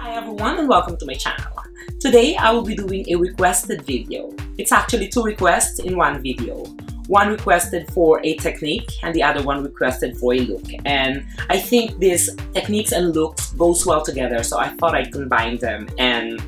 Hi everyone and welcome to my channel. Today I will be doing a requested video. It's actually two requests in one video. One requested for a technique and the other one requested for a look. And I think these techniques and looks goes well together, so I thought I'd combine them and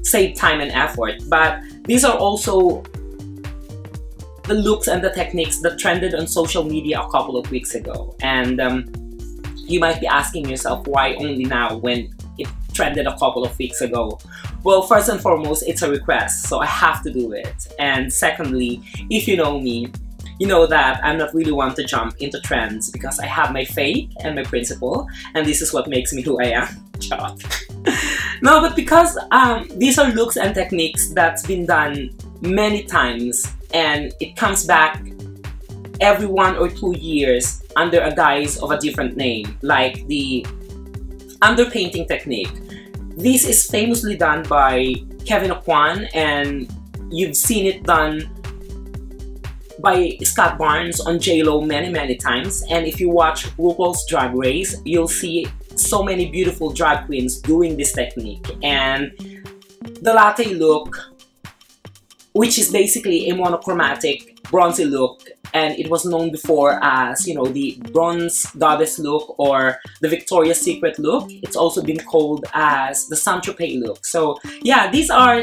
save time and effort. But these are also the looks and the techniques that trended on social media a couple of weeks ago. And you might be asking yourself, why only now when it trended a couple of weeks ago? Well, first and foremost, it's a request, so I have to do it. And secondly, if you know me, you know that I'm not really one to jump into trends because I have my faith and my principle, and this is what makes me who I am. No, but because these are looks and techniques that's been done many times, and it comes back every 1 or 2 years under a guise of a different name, like the underpainting technique. This is famously done by Kevin Aucoin, and you've seen it done by Scott Barnes on JLo many times. And if you watch RuPaul's Drag Race, you'll see so many beautiful drag queens doing this technique. And the latte look, which is basically a monochromatic bronzy look, and it was known before as, you know, the bronze goddess look or the Victoria's Secret look. It's also been called as the Saint-Tropez look. So yeah, these are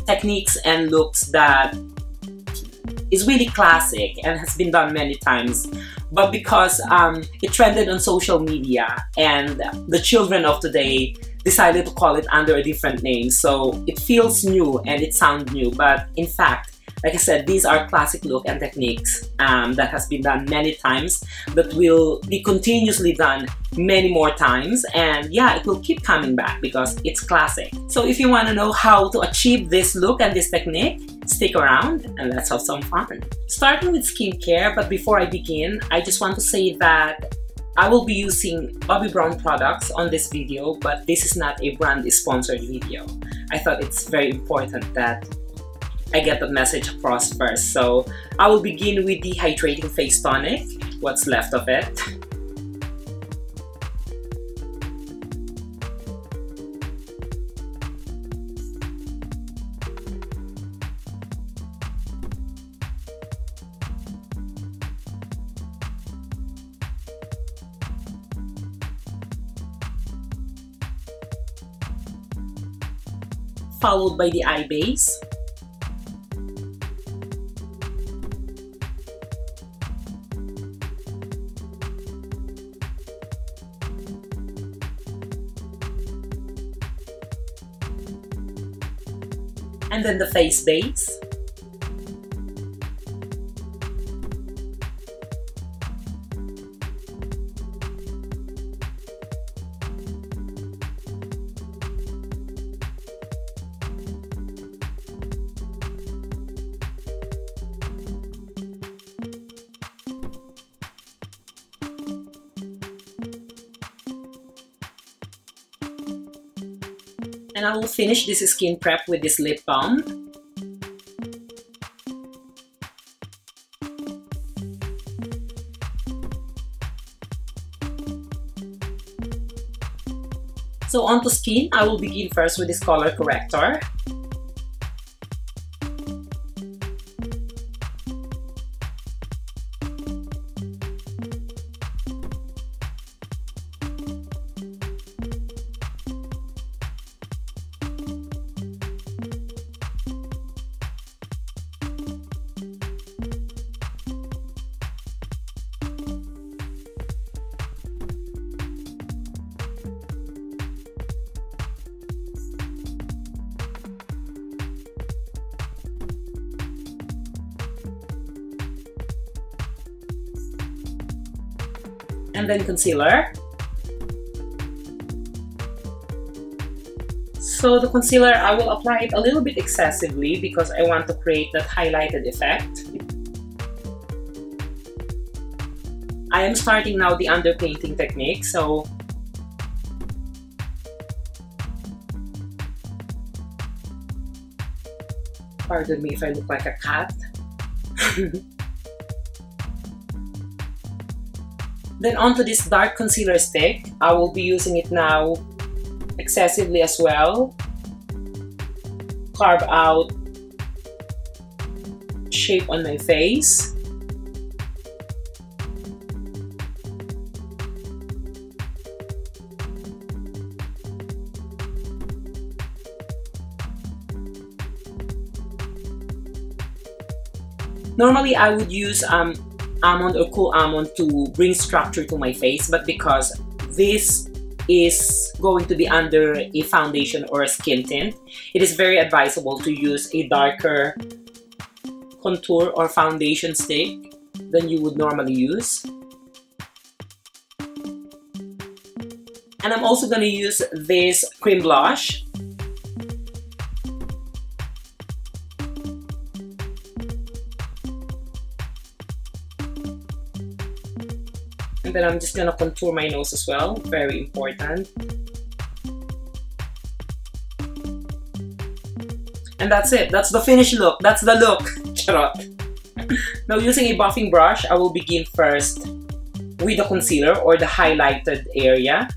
techniques and looks that is really classic and has been done many times. But because it trended on social media and the children of today decided to call it under a different name, so it feels new and it sounds new, but in fact, like I said, these are classic look and techniques that has been done many times, that will be continuously done many more times, and yeah, it will keep coming back because it's classic. So if you want to know how to achieve this look and this technique, stick around and let's have some fun. Starting with skincare, but before I begin, I just want to say that I will be using Bobbi Brown products on this video, but this is not a brand sponsored video. I thought it's very important that I get the message across first. So I will begin with the Hydrating Face Tonic, what's left of it. Followed by the eye base. And then the face base. And I will finish this skin prep with this lip balm. So onto skin, I will begin first with this color corrector. And then concealer. So the concealer, I will apply it a little bit excessively because I want to create that highlighted effect. I am starting now the underpainting technique, so pardon me if I look like a cat. Then onto this dark concealer stick. I will be using it now excessively as well. Carve out shape on my face. Normally I would use almond or cool almond to bring structure to my face, but because this is going to be under a foundation or a skin tint, it is very advisable to use a darker contour or foundation stick than you would normally use. And I'm also going to use this cream blush. And then I'm just gonna contour my nose as well, very important. And that's it, that's the finished look, that's the look. Charot. Now using a buffing brush, I will begin first with the concealer or the highlighted area.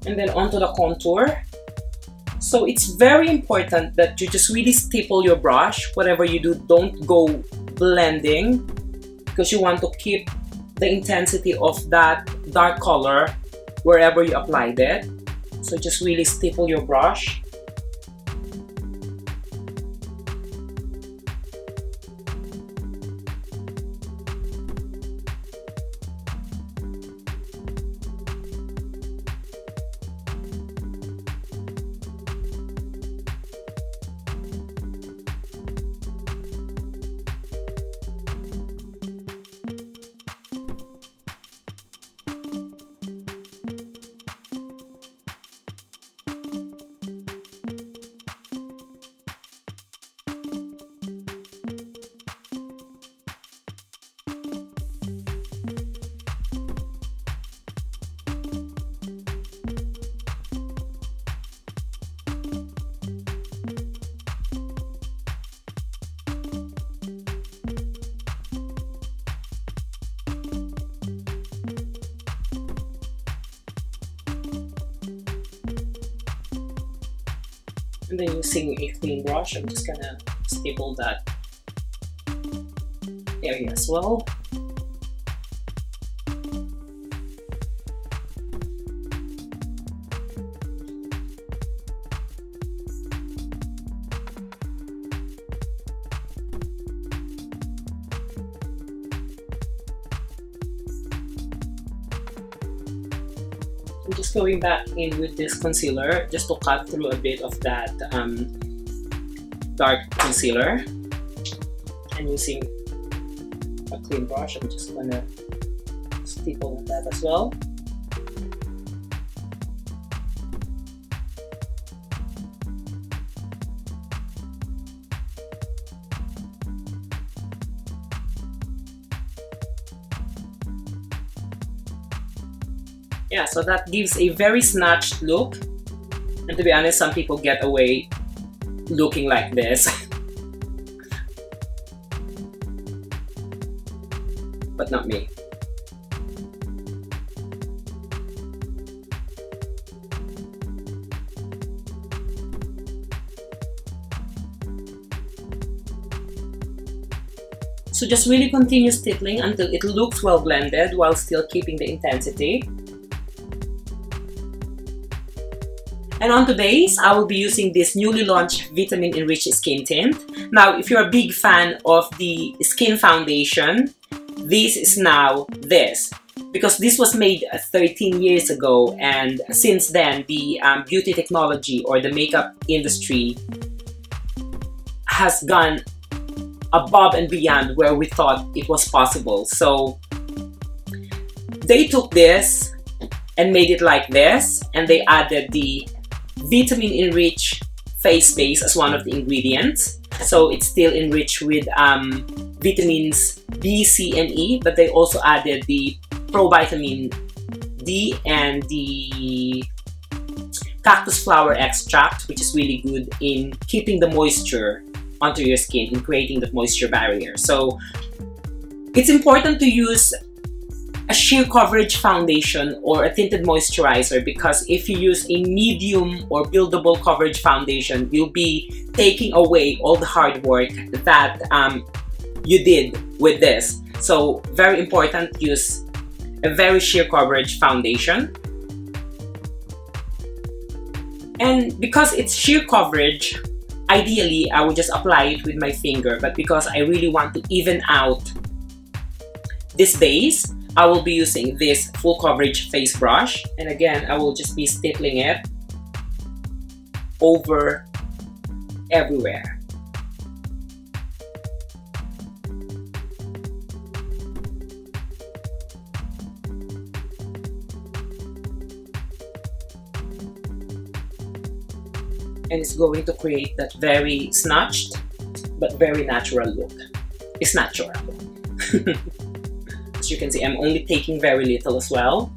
And then onto the contour. So it's very important that you just really stipple your brush. Whatever you do, don't go blending, because you want to keep the intensity of that dark color wherever you applied it. So just really stipple your brush. And then using a clean brush, I'm just gonna stipple that area as well. I'm just going back in with this concealer just to cut through a bit of that dark concealer, and using a clean brush, I'm just gonna stipple on that as well. Yeah, so that gives a very snatched look, and to be honest, some people get away looking like this. But not me. So just really continue stippling until it looks well blended while still keeping the intensity. And on today's, I will be using this newly launched Vitamin Enriched Skin Tint. Now, if you're a big fan of the skin foundation, this is now this. because this was made 13 years ago, and since then the beauty technology or the makeup industry has gone above and beyond where we thought it was possible. So they took this and made it like this, and they added the vitamin enriched face base as one of the ingredients. So it's still enriched with vitamins B, C, and E, but they also added the provitamin D and the cactus flower extract, which is really good in keeping the moisture onto your skin, in creating the moisture barrier. So it's important to use a sheer coverage foundation or a tinted moisturizer, because if you use a medium or buildable coverage foundation, you'll be taking away all the hard work that you did with this. So very important, use a very sheer coverage foundation. And because it's sheer coverage, ideally I would just apply it with my finger, but because I really want to even out this base, I will be using this full coverage face brush, and again I will just be stippling it over everywhere. And it's going to create that very snatched but very natural look. It's natural. As you can see, I'm only taking very little as well.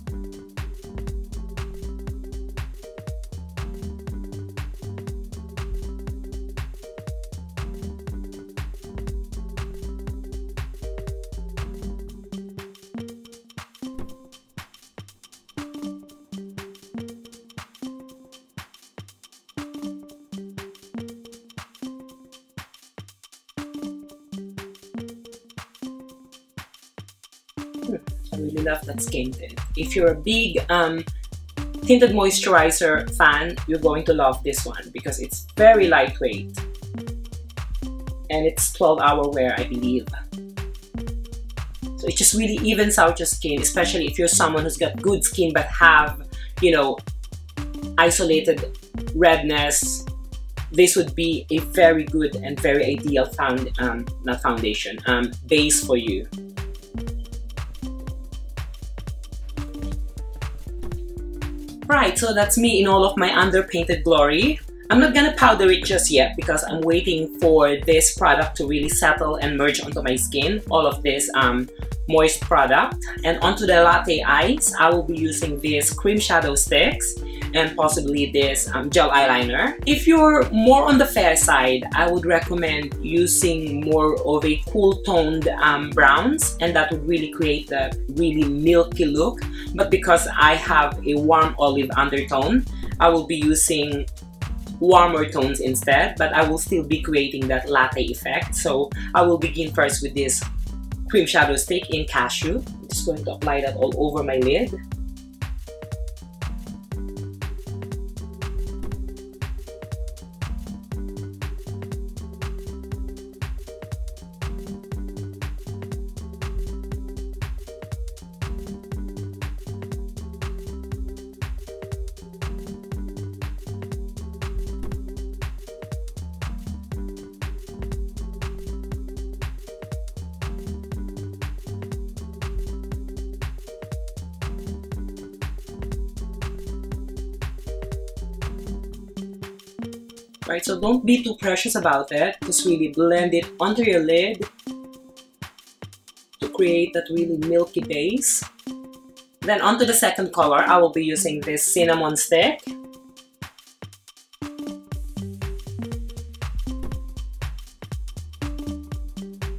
I really love that skin tint. If you're a big tinted moisturizer fan, you're going to love this one because it's very lightweight and it's 12-hour wear, I believe. So it just really evens out your skin, especially if you're someone who's got good skin but have, you know, isolated redness. This would be a very good and very ideal base for you. Right, so that's me in all of my underpainted glory. I'm not gonna powder it just yet because I'm waiting for this product to really settle and merge onto my skin, all of this moist product. And onto the latte eyes, I will be using this cream shadow sticks and possibly this gel eyeliner. If you're more on the fair side, I would recommend using more of a cool toned browns, and that would really create a really milky look. But because I have a warm olive undertone, I will be using warmer tones instead, but I will still be creating that latte effect. So I will begin first with this cream shadow stick in Cashew. I'm just going to apply that all over my lid. Right, so don't be too precious about it. Just really blend it onto your lid to create that really milky base. Then onto the second color, I will be using this cinnamon stick.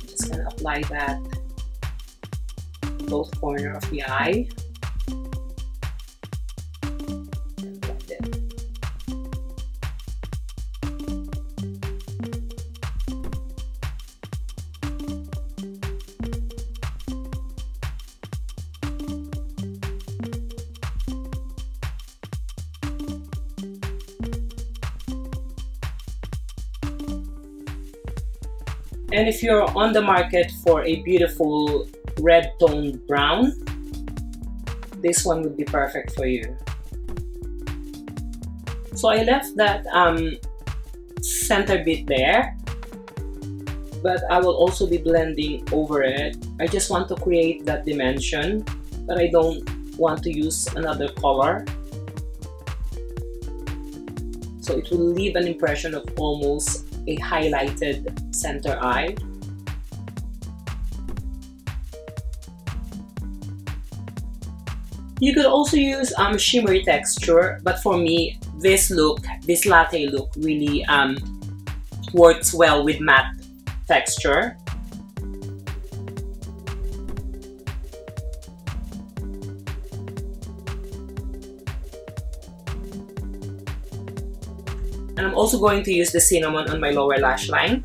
Just gonna apply that to both corners of the eye. And if you're on the market for a beautiful red toned brown, this one would be perfect for you. So I left that center bit there, but I will also be blending over it. I just want to create that dimension, but I don't want to use another color. So it will leave an impression of almost a highlighted center eye. You could also use shimmery texture, but for me, this latte look really works well with matte texture. And I'm also going to use the cinnamon on my lower lash line.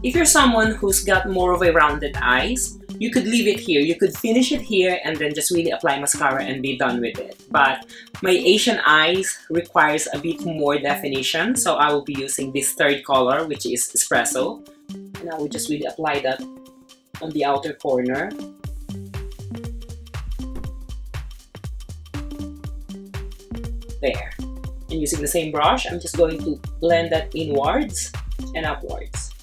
If you're someone who's got more of a rounded eyes, you could leave it here. You could finish it here and then just really apply mascara and be done with it. But my Asian eyes requires a bit more definition, so I will be using this third color, which is Espresso. And I will just really apply that on the outer corner. There. And using the same brush, I'm just going to blend that inwards and upwards.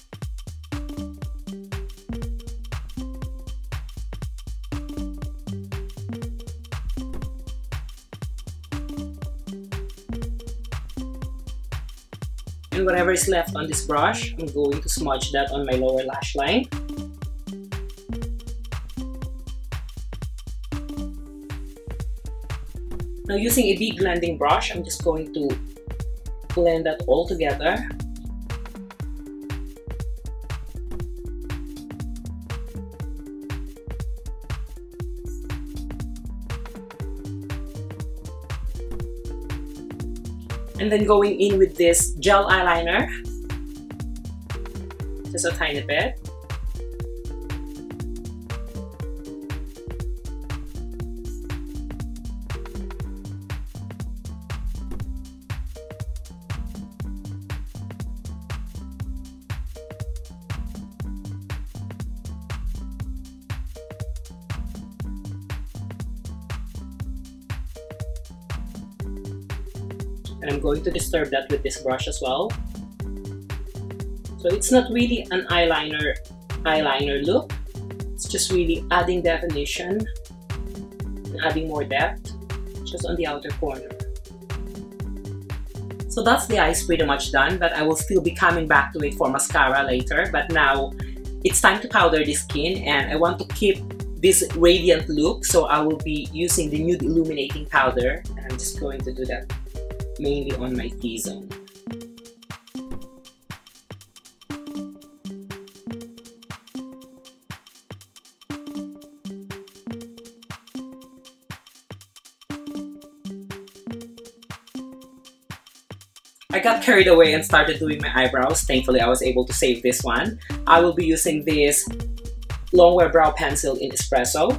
And whatever is left on this brush, I'm going to smudge that on my lower lash line. Now using a big blending brush, I'm just going to blend that all together. And then going in with this gel eyeliner, just a tiny bit. And I'm going to disturb that with this brush as well. So it's not really an eyeliner look. It's just really adding definition and adding more depth just on the outer corner. So that's the eyes pretty much done, but I will still be coming back to it for mascara later. But now it's time to powder the skin, and I want to keep this radiant look, so I will be using the Nude Illuminating powder, and I'm just going to do that mainly on my T-zone. I got carried away and started doing my eyebrows. Thankfully, I was able to save this one. I will be using this longwear brow pencil in Espresso.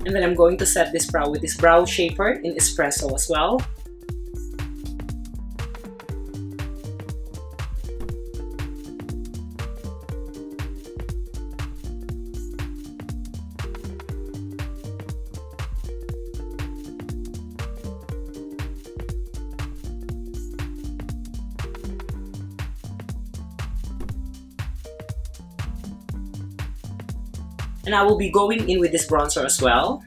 And then I'm going to set this brow with this brow shaper in Espresso as well. And I will be going in with this bronzer as well.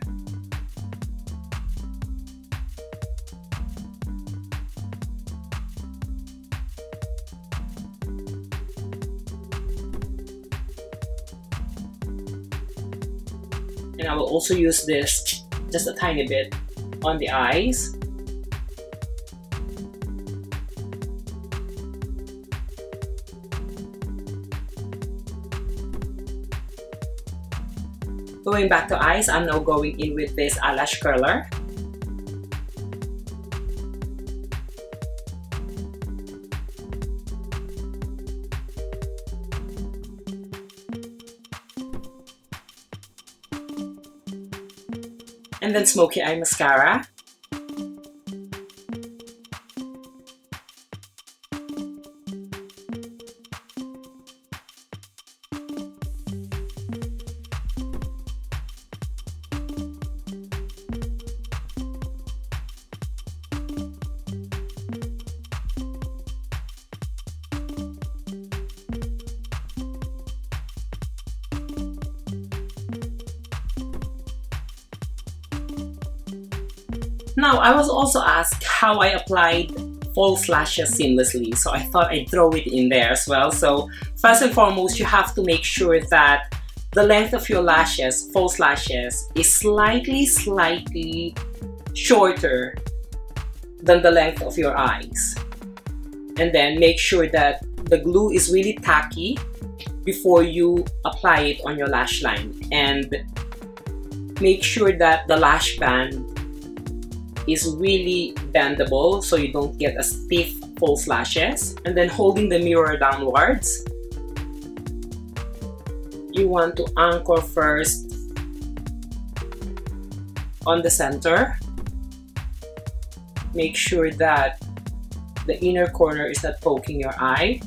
And I will also use this just a tiny bit on the eyes. Going back to eyes, I'm now going in with this eyelash curler. And then Smokey Eye Mascara. Now, I was also asked how I applied false lashes seamlessly, so I thought I'd throw it in there as well. So first and foremost, you have to make sure that the length of your lashes, false lashes, is slightly shorter than the length of your eyes. And then make sure that the glue is really tacky before you apply it on your lash line. And make sure that the lash band is really bendable so you don't get a stiff false lashes. And then holding the mirror downwards, you want to anchor first on the center. Make sure that the inner corner is not poking your eye.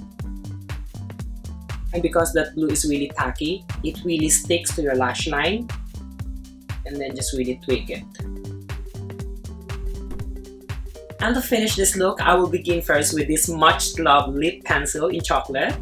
And because that glue is really tacky, it really sticks to your lash line. And then just really tweak it. And to finish this look, I will begin first with this much loved lip pencil in chocolate.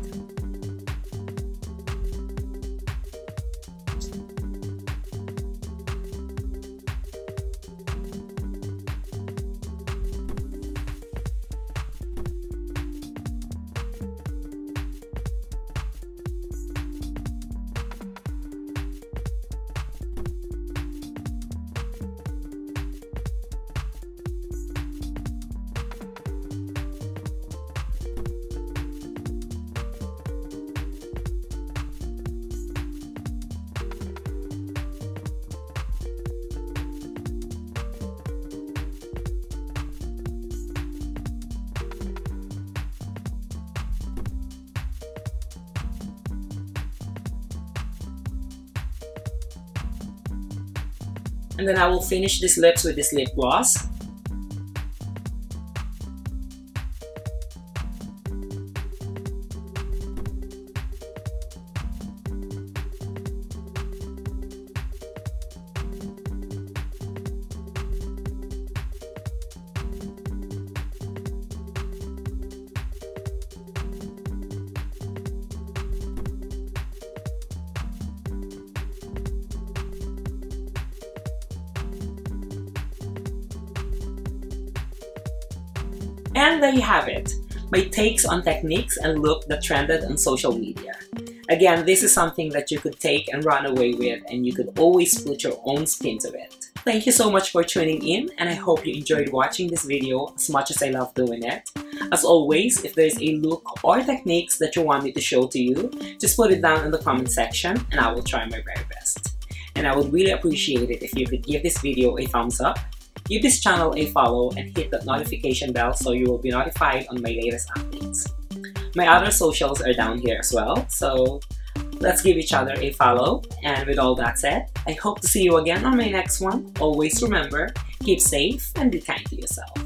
And then I will finish these lips with this lip gloss. And there you have it, my takes on techniques and look that trended on social media. Again, this is something that you could take and run away with, and you could always put your own spin to it. Thank you so much for tuning in, and I hope you enjoyed watching this video as much as I love doing it. As always, if there's a look or techniques that you want me to show to you, just put it down in the comment section and I will try my very best. And I would really appreciate it if you could give this video a thumbs up, give this channel a follow, and hit that notification bell so you will be notified on my latest updates. My other socials are down here as well, so let's give each other a follow. And with all that said, I hope to see you again on my next one. Always remember, keep safe and be kind to yourself.